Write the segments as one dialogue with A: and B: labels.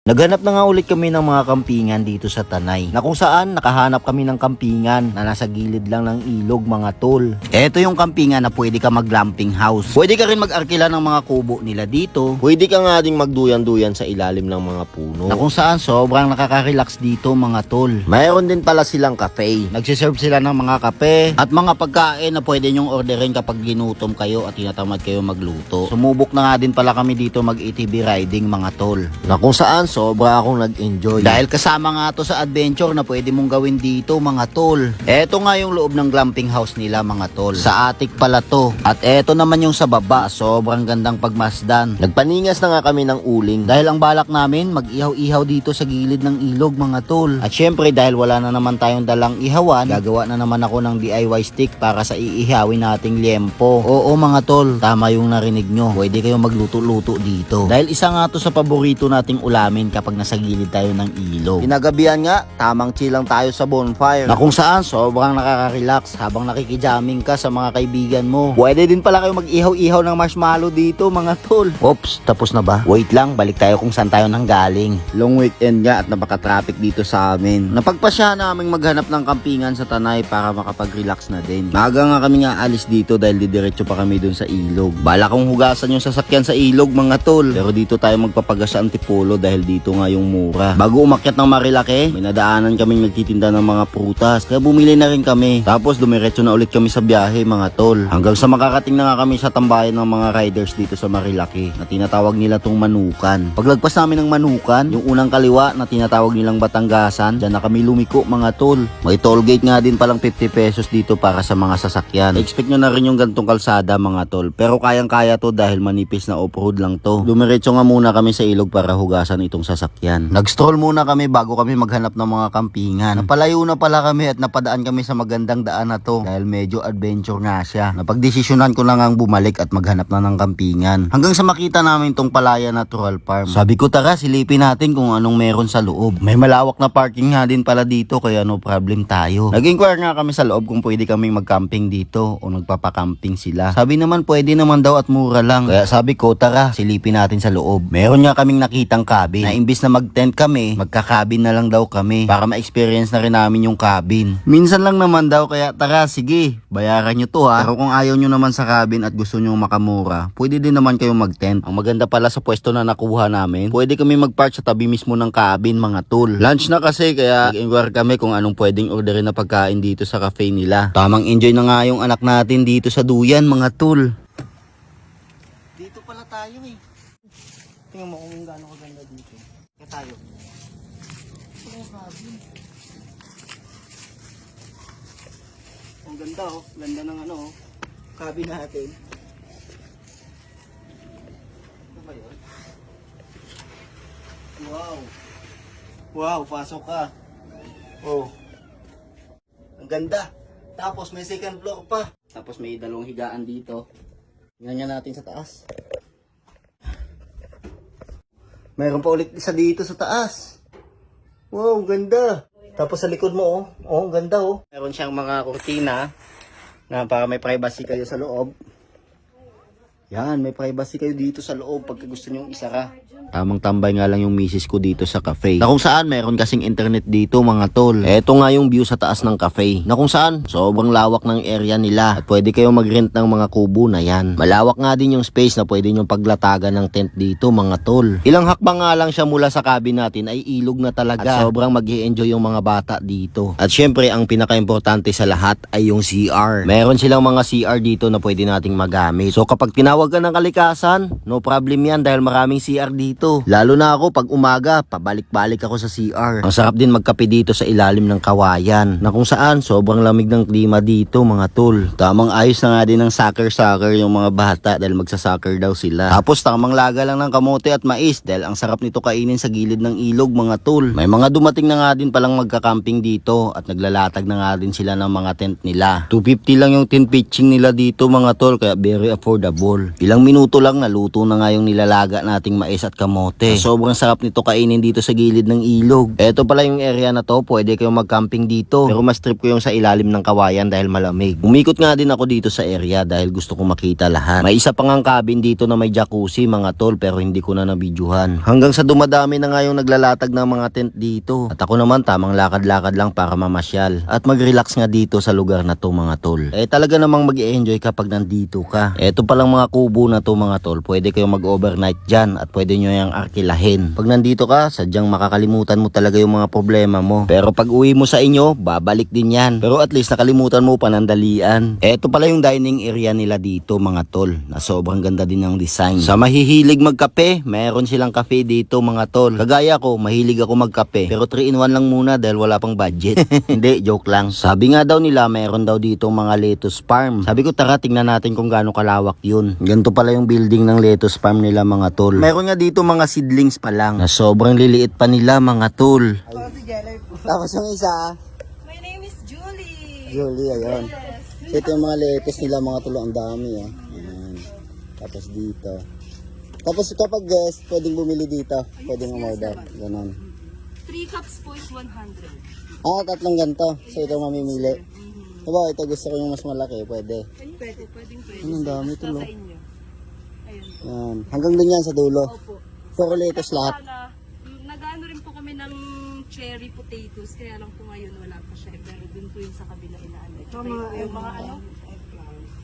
A: Naghanap na nga ulit kami ng mga kampingan dito sa Tanay, na kung saan nakahanap kami ng kampingan na nasa gilid lang ng ilog mga tol. Eto yung kampingan na pwede ka mag-glamping house. Pwede ka rin mag-arkila ng mga kubo nila dito.
B: Pwede ka nga ding magduyan-duyan sa ilalim ng mga puno.
A: Na kung saan sobrang nakaka-relax dito mga tol.
B: Mayroon din pala silang cafe.
A: Nagsiserve sila ng mga kape at mga pagkain na pwede nyong orderin kapag ginutom kayo at tinatamad kayo magluto. Sumubok na nga din pala kami dito mag-ATV riding mga tol.
B: Na kung saan sobra akong nag-enjoy.
A: Dahil kasama nga to sa adventure na pwede mong gawin dito mga tol. Eto nga yung loob ng glamping house nila mga tol. Sa attic pala to. At eto naman yung sa baba. Sobrang gandang pagmasdan.
B: Nagpaningas na nga kami ng uling.
A: Dahil ang balak namin mag-ihaw-ihaw dito sa gilid ng ilog mga tol. At syempre dahil wala na naman tayong dalang ihawan, gagawa na naman ako ng DIY stick para sa iihawin nating liempo. Oo mga tol, tama yung narinig nyo. Pwede kayong magluto-luto dito. Dahil isa nga to sa paborito nating ulamin kapag nasa gilid tayo ng ilog.
B: Kinagabihan nga, tamang chill lang tayo sa bonfire.
A: Na kung saan sobrang nakaka-relax habang nakikijamming ka sa mga kaibigan mo. Pwede din pala kayo mag-ihaw-ihaw ng marshmallow dito mga tol. Oops, tapos na ba? Wait lang, balik tayo kung saan tayo nanggaling.
B: Long weekend nga at napaka-traffic dito sa amin.
A: Napagpasya naming maghanap ng kampingan sa Tanay para makapag-relax na din.
B: Maaga nga kami nga alis dito dahil didiretso pa kami dun sa ilog. Bala kong hugasan yung sasakyan sa ilog mga tol. Pero dito tayo magpapagas sa Antipolo dahil dito nga yung mura. Bago umakyat ng Marilake, may nadaanan kaming nagtitinda ng mga prutas. Kaya bumili na rin kami. Tapos dumiretso na ulit kami sa biyahe mga tol. Hanggang sa makakating na nga kami sa tambayan ng mga riders dito sa Marilake na tinatawag nila tong Manukan. Paglagpas namin ng Manukan, yung unang kaliwa na tinatawag nilang Batanggasan, dyan na kami lumiko mga tol. May toll gate nga din palang 50 pesos dito para sa mga sasakyan. Expect nyo na rin yung gantong kalsada mga tol. Pero kayang-kaya to dahil manipis na off-road lang to. Dumiretso nga muna kami sa ilog para hugasan itong sasakyan.
A: Nag-stroll muna kami bago kami maghanap ng mga kampingan. Napalayo na pala kami at napadaan kami sa magandang daan na to dahil medyo adventure nga siya. Napagdesisyonan ko na ngang bumalik at maghanap na ng kampingan. Hanggang sa makita namin tong Palaya Natural Farm. Sabi ko tara silipin natin kung anong meron sa loob. May malawak na parking nga din pala dito kaya no problem tayo. Nag-inquire nga kami sa loob kung pwede kaming mag-camping dito o nagpapakamping sila. Sabi naman pwede naman daw at mura lang. Kaya sabi ko tara silipin natin sa loob. Meron nga kaming nakitang cabin na imbis na mag-tent kami, magka-cabin na lang daw kami para ma-experience na rin namin yung cabin. Minsan lang naman daw kaya tara sige, bayaran nyo to ha. Pero kung ayaw nyo naman sa cabin at gusto nyo makamura, pwede din naman kayong mag-tent. Ang maganda pala sa pwesto na nakuha namin, pwede kami mag-park sa tabi mismo ng cabin mga tol. Lunch na kasi kaya nag-inquire kami kung anong pwedeng orderin na pagkain dito sa cafe nila. Tamang enjoy na nga yung anak natin dito sa duyan mga tol. Dito pala tayo eh. Tingnan mo kung gaano kaganda dito. Kaya tayo. Ang ganda oh. Ganda ng ano oh. Cabin natin. Ano ba yun? Wow. Wow, pasok ka. Oh. Ang ganda. Tapos may second floor pa. Tapos may dalawang higaan dito. Tingnan natin sa taas. Mayroon pa ulit isa dito sa taas. Wow, ganda. Tapos sa likod mo, oh. Oh, ganda, oh. Meron siyang mga kurtina na para may privacy kayo sa loob. Yan, may privacy kayo dito sa loob pagka gusto nyo isara. Tamang tambay nga lang yung misis ko dito sa cafe. Na kung saan meron kasing internet dito mga tol. Eto nga yung view sa taas ng cafe. Na kung saan sobrang lawak ng area nila. At pwede kayong mag-rent ng mga kubo na yan. Malawak nga din yung space na pwede nyo paglatagan ng tent dito mga tol. Ilang hakbang nga lang siya mula sa cabin natin ay ilog na talaga. At sobrang mag-i-enjoy yung mga bata dito. At syempre ang pinaka-importante sa lahat ay yung CR. Meron silang mga CR dito na pwede nating magamit. So kapag tinawag ka ng kalikasan, no problem yan dahil maraming CR dito. Lalo na ako pag umaga, pabalik-balik ako sa CR. Ang sarap din magkape dito sa ilalim ng kawayan. Na kung saan, sobrang lamig ng klima dito mga tol. Tamang ayos na nga din ng soccer yung mga bata dahil magsa-soccer daw sila. Tapos tamang laga lang ng kamote at mais dahil ang sarap nito kainin sa gilid ng ilog mga tol. May mga dumating na nga din palang magka-camping dito at naglalatag na nga din sila ng mga tent nila. 250 lang yung tent pitching nila dito mga tol kaya very affordable. Ilang minuto lang naluto na nga yung nilalaga nating mais at kamote
B: kamote. Sobrang sarap nito kainin dito sa gilid ng ilog. Eto pala yung area na to, pwede kayong mag-camping dito. Pero mas trip ko yung sa ilalim ng kawayan dahil malamig. Umikot nga din ako dito sa area dahil gusto ko makita lahat. May isa pang cabin dito na may jacuzzi mga tol, pero hindi ko na nabidyuhan. Hanggang sa dumadami na nga yung naglalatag ng mga tent dito. At ako naman tamang lakad-lakad lang para mamasyal. At mag-relax nga dito sa lugar na to mga tol. Talaga namang mag-i-enjoy kapag nandito ka. Eto palang mga kubo na to mga tol, pwede kayong mag-overnight dyan at pwede nyo yung arkilahin. Pag nandito ka, sadyang makakalimutan mo talaga yung mga problema mo. Pero pag uwi mo sa inyo, babalik din yan. Pero at least nakalimutan mo panandalian. Eto pala yung dining area nila dito mga tol, na sobrang ganda din ng design. Sa mahihilig magkape, meron silang cafe dito mga tol. Kagaya ko, mahilig ako magkape. Pero 3-in-1 lang muna dahil wala pang budget. Hindi, joke lang. Sabi nga daw nila, meron daw dito mga lettuce farm. Sabi ko tara, tingnan natin kung gaano kalawak yun. Ganito pala yung building ng lettuce farm nila mga tol. Meron nga dito mga seedlings pa lang na sobrang liliit pa nila mga tol. Tapos yung isa,
C: My name is Julie.
B: Julie, ayun.
C: Yes.
B: So ito yung mga lettuce nila mga tol, ang dami ah. Ayan. Tapos dito. Tapos kapag guest, pwedeng bumili dito. Pwedeng umorder. Ganon.
C: 3 cups po is 100.
B: Tatlong ganito. So ito mamimili. Diba, ito gusto ko yung mas malaki. Pwede.
C: Pwede.
B: Ang dami ito,
C: Basta
B: no?
C: sa inyo. Ayun.
B: Yan. Hanggang dun yan sa dulo.
C: Opo.
B: Puro lettuce lahat.
C: Sana, nag-ano rin po kami ng cherry potatoes, kaya lang po ngayon wala pa siya. Pero dun po yung sa kabila inaano. Yung mga ano?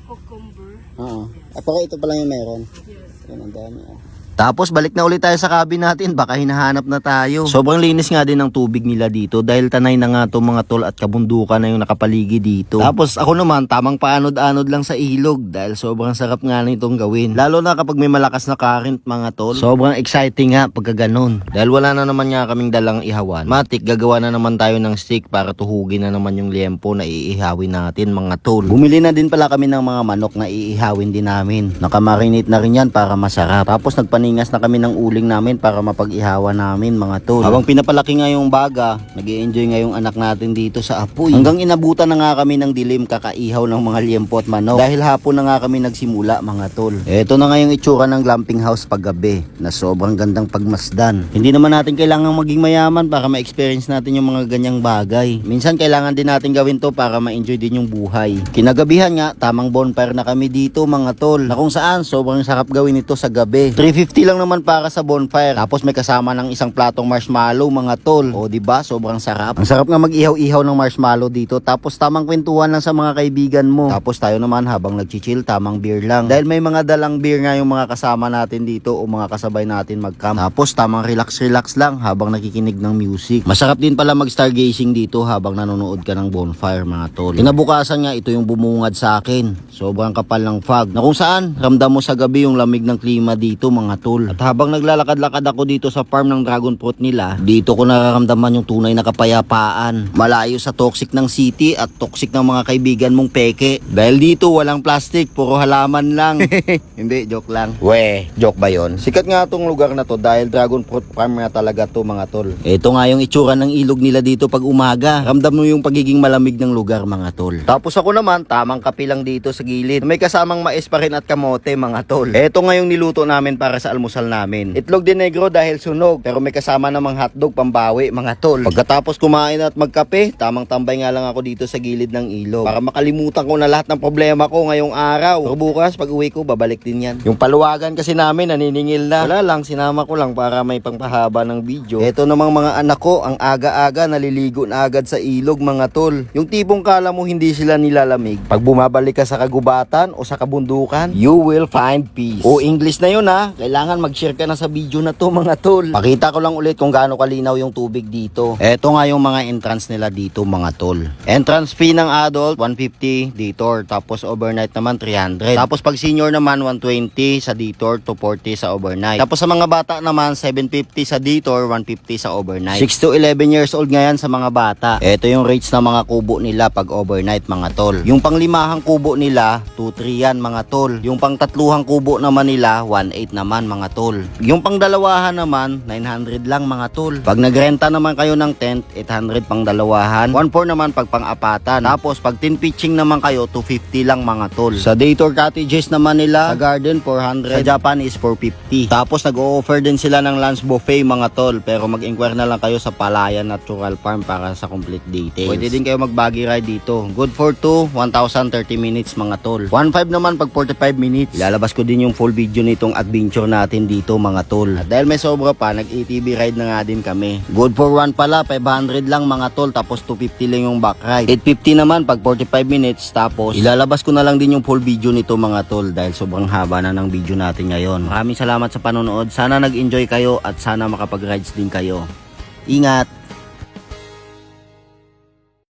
C: Cucumber.
B: Oo. Pero ito pa lang yung meron.
C: Yes.
B: Yan, ang dami ah. Tapos balik na ulit tayo sa cabin natin, baka hinahanap na tayo. Sobrang linis nga din ng tubig nila dito dahil tanay na nga to mga tol at kabundukan na yung nakapaligid dito. Tapos ako naman tamang paanod-anod lang sa ilog dahil sobrang sarap nga nitong gawin. Lalo na kapag may malakas na current mga tol. Sobrang exciting nga pagka ganun. Dahil wala na naman nga kaming dalang ihawan. Matik, gagawa na naman tayo ng stick para tuhugin na naman yung liempo na iihawin natin mga tol. Bumili na din pala kami ng mga manok na iihawin din namin. Nakamarinate na rin yan para masarap. Tapos nagpaningas na kami ng uling namin para mapag-ihawa namin mga tol. Habang pinapalaki nga yung baga, nag-i-enjoy nga yung anak natin dito sa apoy. Hanggang inabutan na nga kami ng dilim kakaihaw ng mga liempo at manok. Dahil hapon na nga kami nagsimula mga tol. Eto na nga yung itsura ng glamping house paggabi na sobrang gandang pagmasdan. Hindi naman natin kailangang maging mayaman para ma-experience natin yung mga ganyang bagay. Minsan kailangan din natin gawin to para ma-enjoy din yung buhay. Kinagabihan nga, tamang bonfire na kami dito mga tol. Na kung saan sobrang sarap gawin ito sa gabi. 350 lang naman para sa bonfire. Tapos may kasama ng isang platong marshmallow mga tol. O diba, sobrang sarap. Ang sarap nga mag-ihaw-ihaw ng marshmallow dito. Tapos tamang kwentuhan lang sa mga kaibigan mo. Tapos tayo naman habang nag-chill, tamang beer lang. Dahil may mga dalang beer nga yung mga kasama natin dito o mga kasabay natin mag-camp. Tapos tamang relax-relax lang habang nakikinig ng music. Masarap din pala mag-stargazing dito habang nanonood ka ng bonfire mga tol. Kinabukasan nga ito yung bumungad sa akin. Sobrang kapal ng fog. Na kung saan, ramdam mo sa gabi yung lamig ng klima dito mga tol. At habang naglalakad-lakad ako dito sa farm ng dragon fruit nila, dito ko nararamdaman yung tunay na kapayapaan. Malayo sa toxic ng city at toxic ng mga kaibigan mong peke. Dahil dito walang plastic, puro halaman lang. Hindi, joke lang. We, joke ba yon? Sikat nga tong lugar na to dahil dragon fruit farm na talaga to mga tol. Ito nga yung itsura ng ilog nila dito pag umaga. Ramdam mo yung pagiging malamig ng lugar mga tol. Tapos ako naman, tamang kape lang dito sa gilid. May kasamang mais pa rin at kamote mga tol. Ito nga yung niluto namin para sa almusal namin. Itlog de negro dahil sunog, pero may kasama namang hotdog pambawi mga tol. Pagkatapos kumain at magkape, tamang tambay nga lang ako dito sa gilid ng ilog para makalimutan ko na lahat ng problema ko ngayong araw. Pero bukas pag uwi ko babalik din yan. Yung paluwagan kasi namin naniningil na. Wala lang, sinama ko lang para may pangpahaba ng video. Ito namang mga anak ko, ang aga-aga naliligo na agad sa ilog mga tol. Yung tipong kala mo hindi sila nilalamig. Pag bumabalik ka sa kagubatan o sa kabundukan, you will find peace. O English na yun ha, kailangan mag-share ka na sa video na to mga tol. Pakita ko lang ulit kung gaano kalinaw yung tubig dito. Eto nga yung mga entrance nila dito mga tol. Entrance fee ng adult 150 detour, tapos overnight naman 300. Tapos pag senior naman 120 sa detour to 40 sa overnight. Tapos sa mga bata naman 750 sa detour, 150 sa overnight. 6 to 11 years old ngayon sa mga bata. Eto yung rates ng mga kubo nila pag overnight mga tol. Yung panglimahang kubo nila 2-3 yan mga tol. Yung pang tatluhang kubo naman nila 1-8 naman mga tol. Yung pangdalawahan naman, 900 lang mga tol. Pag nagrenta naman kayo ng tent, 800 pangdalawahan. 1/4 naman pag pang-apatan. Tapos pag 10 pitching naman kayo, 250 lang mga tol. Sa day tour cottages naman nila, sa garden 400, sa Japan is 450. Tapos nag-o-offer din sila ng lunch buffet mga tol. Pero mag-inquire na lang kayo sa Palayan Natural Farm para sa complete details. Pwede din kayo mag-buggy ride dito. Good for 2, 1,030 minutes mga tol. 1,500 naman pag 45 minutes. Ilalabas ko din yung full video nitong adventure natin dito mga tol. At dahil may sobra pa, nag-ATV ride na nga din kami. Good for 1 pala, 500 lang mga tol, tapos 250 lang yung back ride. 850 naman pag 45 minutes, tapos ilalabas ko na lang din yung full video nito mga tol dahil sobrang haba na ng video natin ngayon. Maraming salamat sa panonood. Sana nag-enjoy kayo at sana makapag-rides din kayo. Ingat!